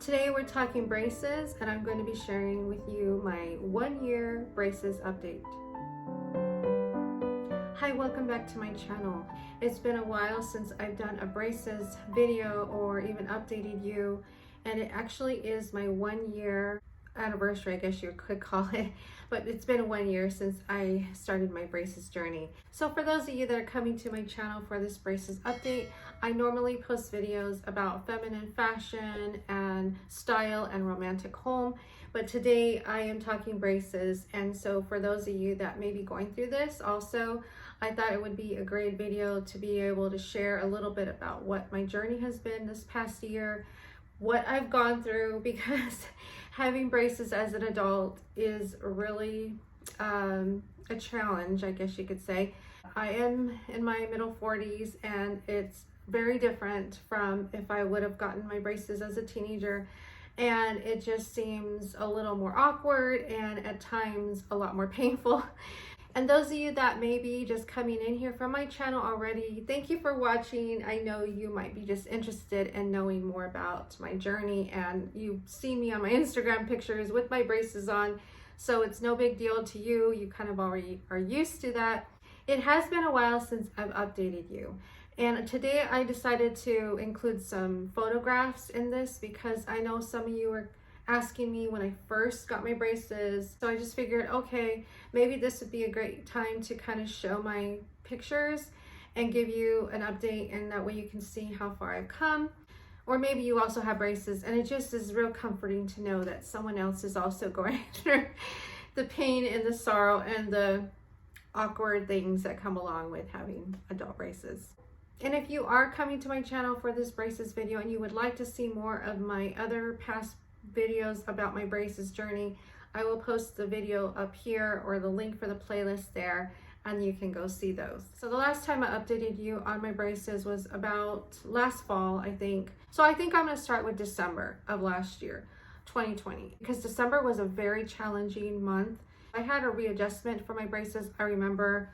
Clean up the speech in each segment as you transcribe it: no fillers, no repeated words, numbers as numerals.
Today we're talking braces, and I'm going to be sharing with you my 1-year braces update. Hi, welcome back to my channel. It's been a while since I've done a braces video or even updated you, and it actually is my 1-year anniversary, I guess you could call it, but it's been 1 year since I started my braces journey. So for those of you that are coming to my channel for this braces update, I normally post videos about feminine fashion and style and romantic home, but today I am talking braces. And so for those of you that may be going through this also, I thought it would be a great video to be able to share a little bit about what my journey has been this past year, what I've gone through, because having braces as an adult is really a challenge, I guess you could say. I am in my middle 40s, and it's very different from if I would have gotten my braces as a teenager, and it just seems a little more awkward and at times a lot more painful. And those of you that may be just coming in here from my channel already, thank you for watching. I know you might be just interested in knowing more about my journey, and you've seen me on my Instagram pictures with my braces on, so it's no big deal to you. You kind of already are used to that. It has been a while since I've updated you, and today I decided to include some photographs in this because I know some of you are asking me when I first got my braces. So I just figured, okay, maybe this would be a great time to kind of show my pictures and give you an update, and that way you can see how far I've come. Or maybe you also have braces, and it just is real comforting to know that someone else is also going through the pain and the sorrow and the awkward things that come along with having adult braces. And if you are coming to my channel for this braces video and you would like to see more of my other past videos about my braces journey, I will post the video up here or the link for the playlist there, and you can go see those. So the last time I updated you on my braces was about last fall, I think. So I think I'm going to start with December of last year, 2020, because December was a very challenging month. I had a readjustment for my braces, I remember,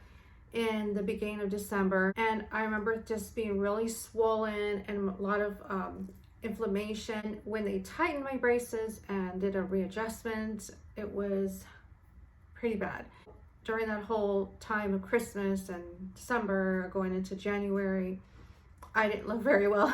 in the beginning of December, and I remember just being really swollen and a lot of inflammation. When they tightened my braces and did a readjustment, it was pretty bad. During that whole time of Christmas and December going into January, I didn't look very well.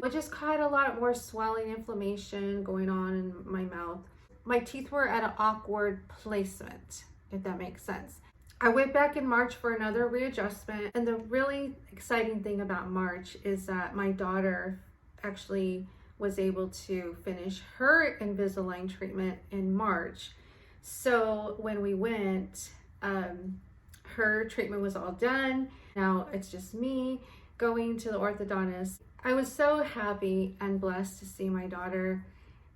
I just caught a lot more swelling, inflammation going on in my mouth. My teeth were at an awkward placement, if that makes sense. I went back in March for another readjustment, and the really exciting thing about March is that my daughter actually was able to finish her Invisalign treatment in March. So when we went, her treatment was all done. Now it's just me going to the orthodontist. I was so happy and blessed to see my daughter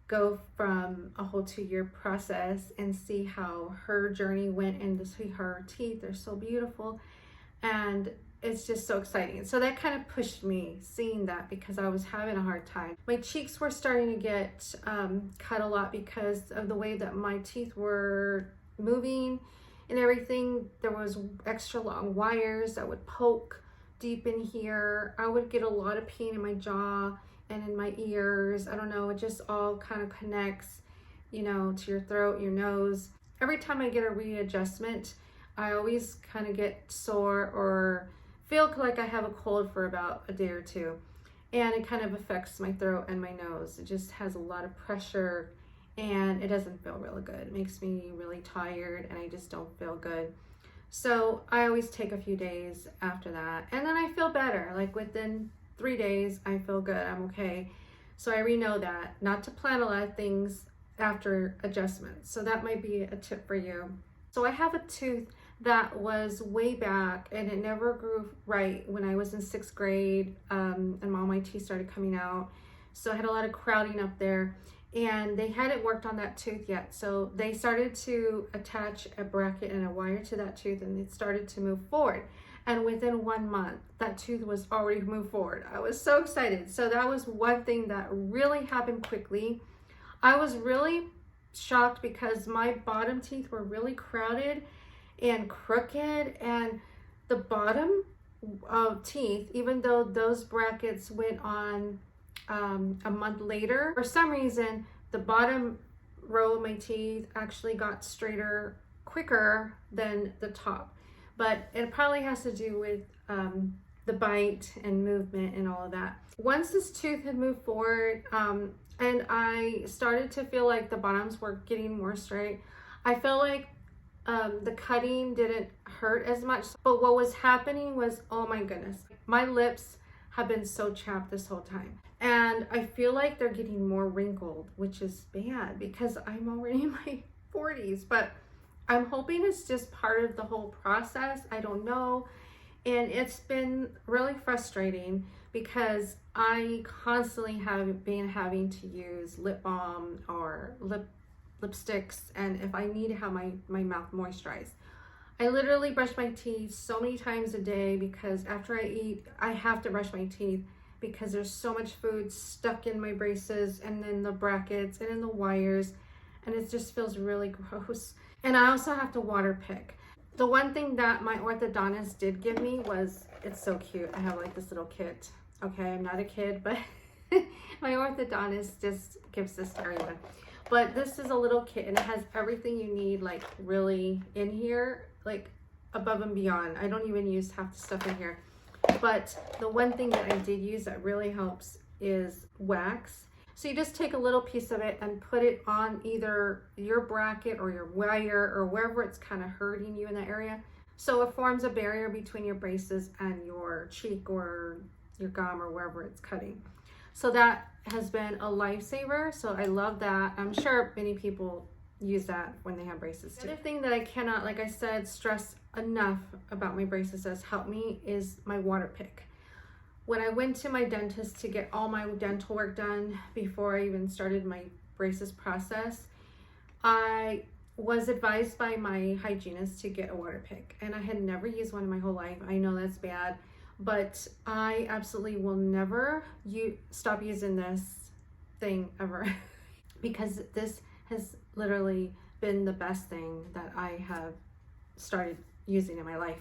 go from a whole 2-year process and see how her journey went, and to see her teeth are so beautiful, and it's just so exciting. So that kind of pushed me seeing that, because I was having a hard time. My cheeks were starting to get cut a lot because of the way that my teeth were moving and everything. There was extra long wires that would poke deep in here. I would get a lot of pain in my jaw and in my ears. I don't know, it just all kind of connects, you know, to your throat, your nose. Every time I get a readjustment, I always kind of get sore or feel like I have a cold for about a day or two, and it kind of affects my throat and my nose. It just has a lot of pressure, and it doesn't feel really good. It makes me really tired, and I just don't feel good. So I always take a few days after that, and then I feel better. Like within 3 days, I feel good, I'm okay. So I already know that, not to plan a lot of things after adjustments. So that might be a tip for you. So I have a tooth that was way back, and it never grew right when I was in 6th grade, and all my teeth started coming out. So I had a lot of crowding up there, and they hadn't worked on that tooth yet. So they started to attach a bracket and a wire to that tooth, and it started to move forward. And within 1 month, that tooth was already moved forward. I was so excited. So that was one thing that really happened quickly. I was really shocked because my bottom teeth were really crowded and crooked, and the bottom of teeth, even though those brackets went on a month later, for some reason, the bottom row of my teeth actually got straighter quicker than the top. But it probably has to do with the bite and movement and all of that. Once this tooth had moved forward, and I started to feel like the bottoms were getting more straight, I felt like the cutting didn't hurt as much. But what was happening was, oh my goodness, my lips have been so chapped this whole time. And I feel like they're getting more wrinkled, which is bad because I'm already in my 40s. But I'm hoping it's just part of the whole process. I don't know. And it's been really frustrating because I constantly have been having to use lip balm or lipsticks, and if I need to have my mouth moisturized. I literally brush my teeth so many times a day because after I eat, I have to brush my teeth because there's so much food stuck in my braces and in the brackets and in the wires, and it just feels really gross. And I also have to water pick. The one thing that my orthodontist did give me was, it's so cute. I have like this little kit. Okay, I'm not a kid, but my orthodontist just gives this to everyone. But this is a little kit and it has everything you need, like really in here, like above and beyond. I don't even use half the stuff in here. But the one thing that I did use that really helps is wax. So you just take a little piece of it and put it on either your bracket or your wire or wherever it's kind of hurting you in that area. So it forms a barrier between your braces and your cheek or your gum or wherever it's cutting. So that has been a lifesaver. So I love that. I'm sure many people use that when they have braces too. The other thing that I cannot, like I said, stress enough about my braces that's helped me is my water pick. When I went to my dentist to get all my dental work done before I even started my braces process, I was advised by my hygienist to get a water pick, and I had never used one in my whole life. I know that's bad, but I absolutely will never stop using this thing ever because this has literally been the best thing that I have started using in my life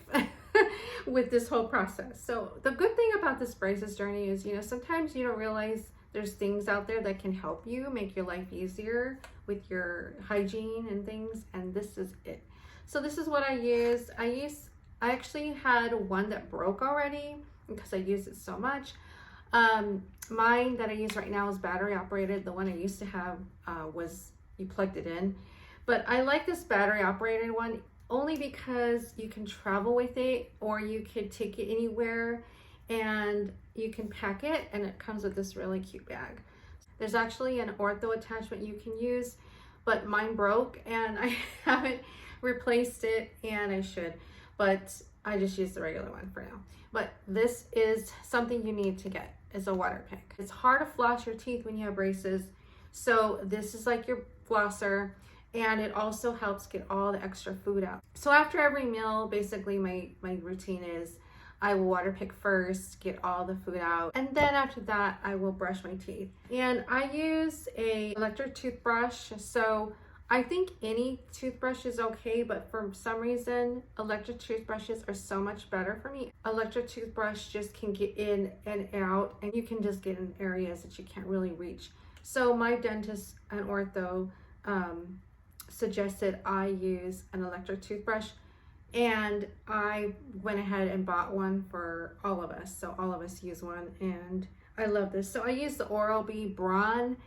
with this whole process. So the good thing about this braces journey is, sometimes you don't realize there's things out there that can help you make your life easier with your hygiene and things, and this is it. So this is what I use. I actually had one that broke already because I used it so much. Mine that I use right now is battery operated. The one I used to have was you plugged it in, but I like this battery operated one only because you can travel with it, or you could take it anywhere and you can pack it, and it comes with this really cute bag. There's actually an ortho attachment you can use, but mine broke and I haven't replaced it, and I should, but I just use the regular one for now. But this is something you need to get, is a water pick. It's hard to floss your teeth when you have braces, so this is like your flosser, and it also helps get all the extra food out. So after every meal, basically my routine is I will water pick first, get all the food out, and then after that I will brush my teeth. And I use a electric toothbrush, so I think any toothbrush is okay, but for some reason electric toothbrushes are so much better for me. Electric toothbrush just can get in and out, and you can just get in areas that you can't really reach. So my dentist and ortho suggested I use an electric toothbrush, and I went ahead and bought one for all of us. So all of us use one, and I love this. So I use the Oral-B Braun.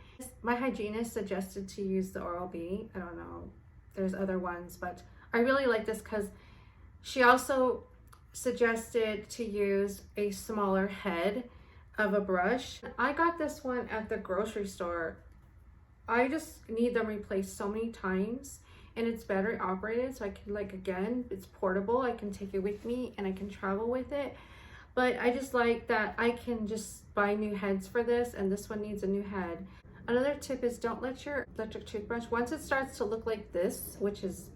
My hygienist suggested to use the Oral-B. I don't know, there's other ones, but I really like this because she also suggested to use a smaller head of a brush. I got this one at the grocery store. I just need them replaced so many times, and it's battery operated, so I can, again, it's portable. I can take it with me and I can travel with it. But I just like that I can just buy new heads for this, and this one needs a new head. Another tip is don't let your electric toothbrush, once it starts to look like this, which is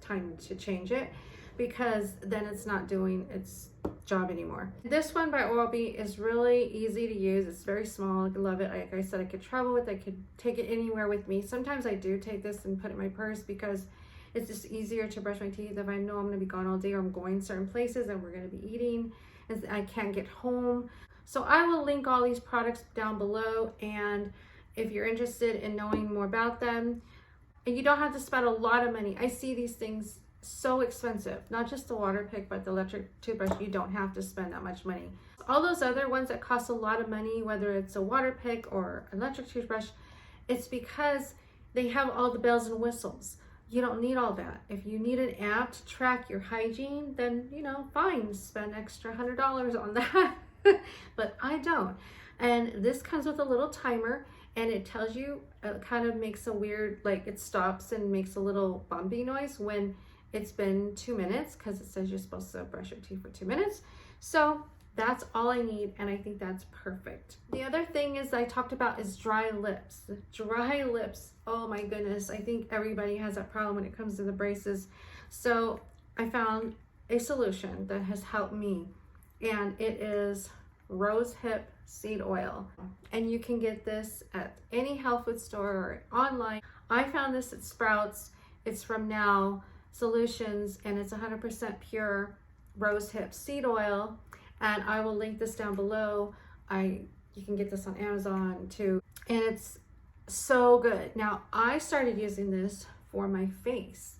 time to change it, because then it's not doing its job anymore. This one by Oral-B is really easy to use. It's very small. I love it. Like I said, I could travel with it. I could take it anywhere with me. Sometimes I do take this and put it in my purse because it's just easier to brush my teeth if I know I'm going to be gone all day, or I'm going certain places and we're going to be eating and I can't get home. So I will link all these products down below, and if you're interested in knowing more about them, and you don't have to spend a lot of money. I see these things so expensive, not just the water pick, but the electric toothbrush. You don't have to spend that much money. All those other ones that cost a lot of money, whether it's a water pick or electric toothbrush, it's because they have all the bells and whistles. You don't need all that. If you need an app to track your hygiene, then, you know, fine, spend extra $100 on that. But I don't. And this comes with a little timer, and it tells you, it kind of makes a weird, like it stops and makes a little bumpy noise when it's been 2 minutes, because it says you're supposed to brush your teeth for 2 minutes. So that's all I need, and I think that's perfect. The other thing is I talked about is dry lips. Dry lips, oh my goodness, I think everybody has that problem when it comes to the braces. So I found a solution that has helped me, and it is rosehip seed oil. And you can get this at any health food store or online. I found this at Sprouts. It's from Now Solutions, and it's 100% pure rosehip seed oil. And I will link this down below. You can get this on Amazon too. And it's so good. Now, I started using this for my face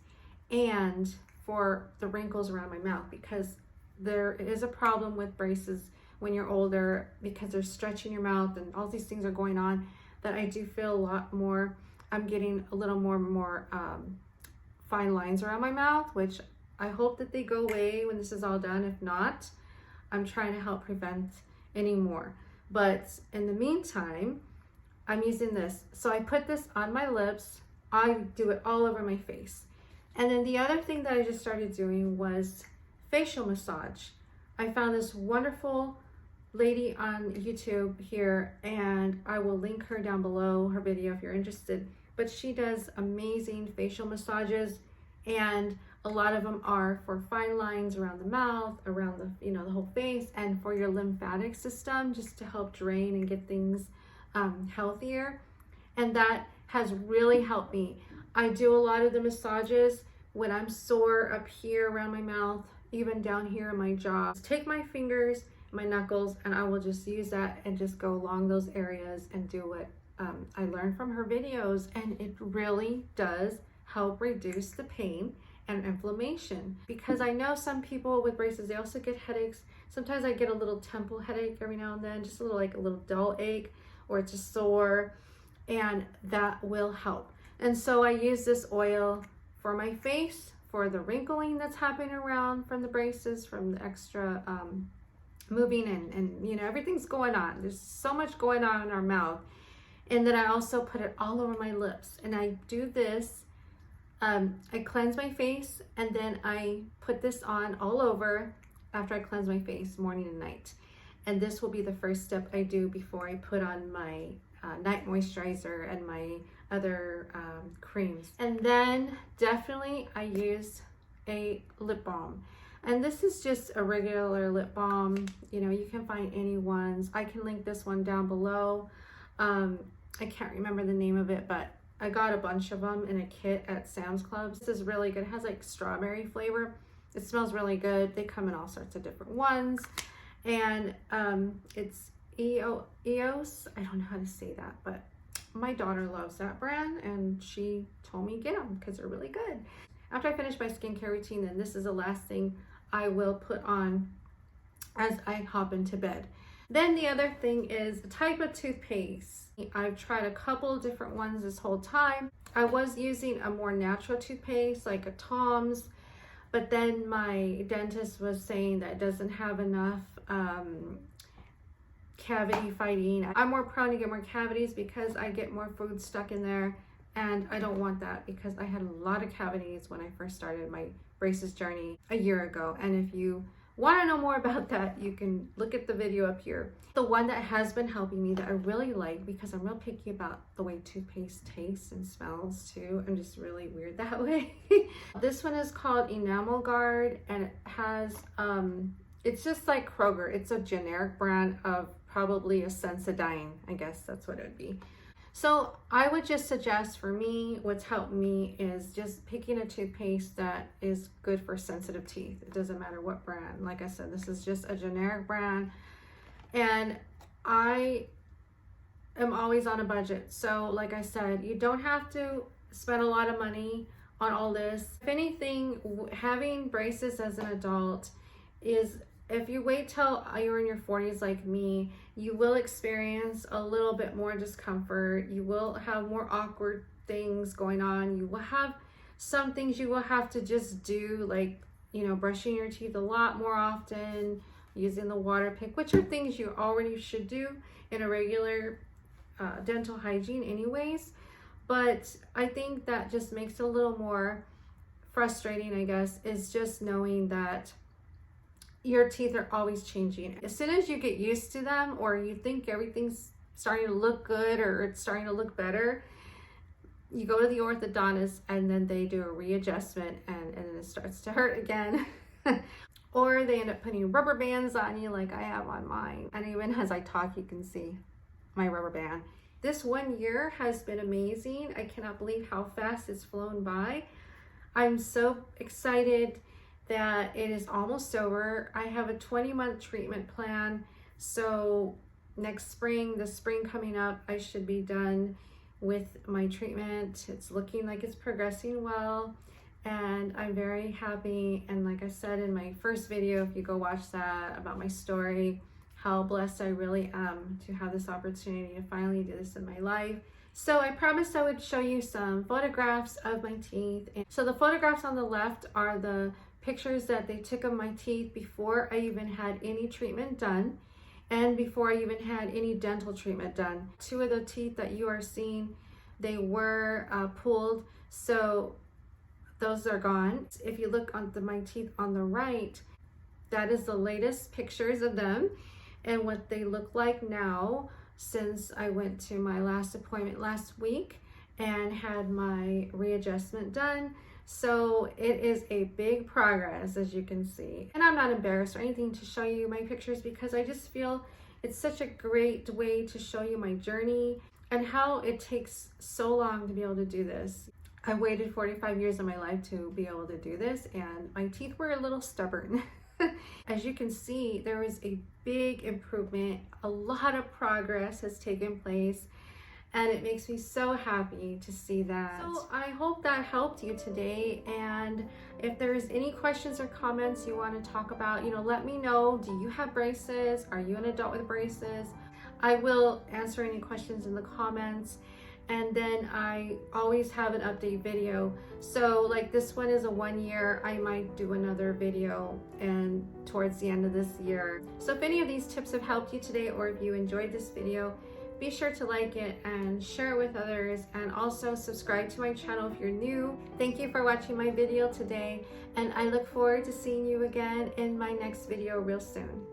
and for the wrinkles around my mouth, because there is a problem with braces when you're older, because they're stretching your mouth and all these things are going on, that I do feel a lot more, I'm getting a little more fine lines around my mouth, which I hope that they go away when this is all done. If not, I'm trying to help prevent any more. But in the meantime, I'm using this. So I put this on my lips. I do it all over my face. And then the other thing that I just started doing was facial massage. I found this wonderful lady on YouTube here, and I will link her down below, her video, if you're interested. But she does amazing facial massages, and a lot of them are for fine lines around the mouth, around the, you know, the whole face, and for your lymphatic system, just to help drain and get things healthier. And that has really helped me. I do a lot of the massages when I'm sore up here around my mouth, even down here in my jaw. Take my fingers, my knuckles, and I will just use that and just go along those areas and do what I learned from her videos. And it really does help reduce the pain and inflammation, because I know some people with braces, they also get headaches. Sometimes I get a little temple headache every now and then, just a little, like a little dull ache, or it's just sore, and that will help. And so I use this oil for my face, for the wrinkling that's happening around from the braces, from the extra moving, and you know, everything's going on. There's so much going on in our mouth. And then I also put it all over my lips, and I do this. I cleanse my face, and then I put this on all over after I cleanse my face, morning and night. And this will be the first step I do before I put on my night moisturizer and my other creams. And then definitely I use a lip balm. And this is just a regular lip balm. You know, you can find any ones. I can link this one down below. I can't remember the name of it, but I got a bunch of them in a kit at Sam's Club. This is really good. It has like strawberry flavor. It smells really good. They come in all sorts of different ones. And it's EOS. I don't know how to say that, but my daughter loves that brand, and she told me get them because they're really good. After I finish my skincare routine, then this is the last thing I will put on as I hop into bed. Then the other thing is a type of toothpaste. I've tried a couple different ones this whole time. I was using a more natural toothpaste, like a Tom's, but then my dentist was saying that it doesn't have enough cavity fighting. I'm more prone to get more cavities because I get more food stuck in there, and I don't want that because I had a lot of cavities when I first started my braces journey a year ago. And if you want to know more about that, you can look at the video up here. The one that has been helping me, that I really like, because I'm real picky about the way toothpaste tastes and smells too. I'm just really weird that way. This one is called Enamel Guard, and it has it's just like Kroger. It's a generic brand of probably a Sensodyne. I guess that's what it would be. So I would just suggest, for me, what's helped me is just picking a toothpaste that is good for sensitive teeth. It doesn't matter what brand. Like I said, this is just a generic brand, and I am always on a budget. So like I said, you don't have to spend a lot of money on all this. If anything, having braces as an adult is, if you wait till you're in your 40s like me, you will experience a little bit more discomfort. You will have more awkward things going on. You will have some things you will have to just do, like, you know, brushing your teeth a lot more often, using the water pick, which are things you already should do in a regular dental hygiene anyways. But I think that just makes it a little more frustrating, I guess, is just knowing that your teeth are always changing. As soon as you get used to them, or you think everything's starting to look good or it's starting to look better, you go to the orthodontist and then they do a readjustment and it starts to hurt again. Or they end up putting rubber bands on you like I have on mine. And even as I talk, you can see my rubber band. This 1 year has been amazing. I cannot believe how fast it's flown by. I'm so excited that it is almost over. I have a 20-month treatment plan. So next spring, the spring coming up, I should be done with my treatment. It's looking like it's progressing well, and I'm very happy. And like I said in my first video, if you go watch that, about my story, how blessed I really am to have this opportunity to finally do this in my life. So I promised I would show you some photographs of my teeth. And so the photographs on the left are the pictures that they took of my teeth before I even had any treatment done, and before I even had any dental treatment done. Two of the teeth that you are seeing, they were pulled, so those are gone. If you look on my teeth on the right, that is the latest pictures of them and what they look like now, since I went to my last appointment last week and had my readjustment done. So it is a big progress, as you can see. And I'm not embarrassed or anything to show you my pictures, because I just feel it's such a great way to show you my journey and how it takes so long to be able to do this. I waited 45 years of my life to be able to do this, and my teeth were a little stubborn. As you can see, there is a big improvement. A lot of progress has taken place, and it makes me so happy to see that. So I hope that helped you today, and if there's any questions or comments you want to talk about, you know, let me know. Do you have braces? Are you an adult with braces? I will answer any questions in the comments. And then I always have an update video. So like this one is a 1 year, I might do another video and towards the end of this year. So if any of these tips have helped you today, or if you enjoyed this video, be sure to like it and share it with others, and also subscribe to my channel if you're new. Thank you for watching my video today, and I look forward to seeing you again in my next video real soon.